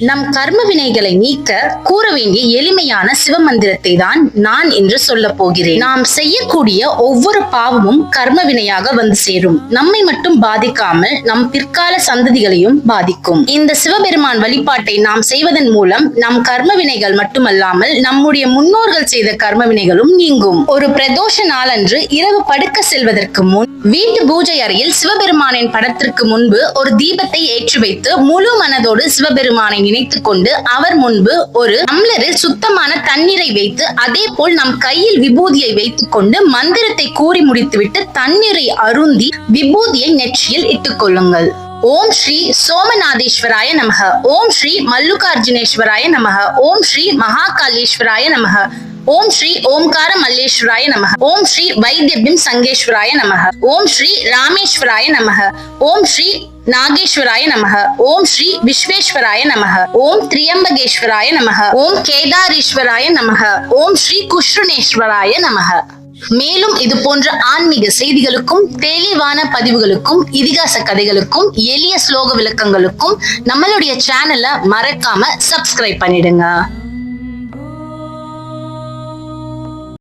நம் கர்ம வினைகளை நீக்க கூற வேண்டிய எளிமையான சிவமந்திரத்தை தான் நான் இன்று சொல்ல போகிறேன். நாம் செய்யக்கூடிய ஒவ்வொரு பாவமும் கர்ம வினையாக வந்து சேரும். நம்மை மட்டும் பாதிக்காமல் நம் பிற்கால சந்ததிகளையும் பாதிக்கும். இந்த சிவபெருமான் வழிபாட்டை நாம் செய்வதன் மூலம் நம் கர்ம வினைகள் மட்டுமல்லாமல் நம்முடைய முன்னோர்கள் செய்த கர்ம வினைகளும் நீங்கும். ஒரு பிரதோஷ நாளன்று இரவு படுக்க செல்வதற்கு முன் வீட்டு பூஜை அறையில் சிவபெருமானின் படத்திற்கு முன்பு ஒரு தீபத்தை ஏற்றி வைத்து முழு மனதோடு சிவபெருமானை நினைத்துக் கொண்டு அவர் முன்பு ஒரு டம்ளரில் சுத்தமான தண்ணீரை வைத்து அதே போல் நம் கையில் விபூதியை வைத்துக் கொண்டு மந்திரத்தை கூறி முடித்துவிட்டு தண்ணீரை அருந்தி விபூதியை நெற்றியில் இட்டுக் கொள்ளுங்கள். ஓம் ஸ்ரீ சோமநாதேஸ்வராய நமக, ஓம் ஸ்ரீ மல்லுகார்ஜுனேஸ்வராய நமக, ஓம் ஸ்ரீ மகாகாளேஸ்வராய நமக, ஓம் ஸ்ரீ ஓம்கார மல்லேஸ்வராய நமக, ஓம் ஸ்ரீ வைத்தியபிம் சங்கேஸ்வராய நமக, ஓம் ஸ்ரீ ராமேஸ்வராய நமக, ஓம் ஸ்ரீ நாகேஸ்வராய நமக, ஓம் ஸ்ரீ விஸ்வேஸ்வராய நமக, ஓம் திரியம்பகேஸ்வராய நமக, ஓம் கேதாரீஸ்வராய நமக, ஓம் ஸ்ரீ குஷ்ருனேஸ்வராய நமக. மேலும் இது போன்ற ஆன்மீக செய்திகளுக்கும் தெளிவான பதிவுகளுக்கும் இதிகாச கதைகளுக்கும் எளிய ஸ்லோக விளக்கங்களுக்கும் நம்மளுடைய சேனலை மறக்காம சப்ஸ்கிரைப் பண்ணிடுங்க.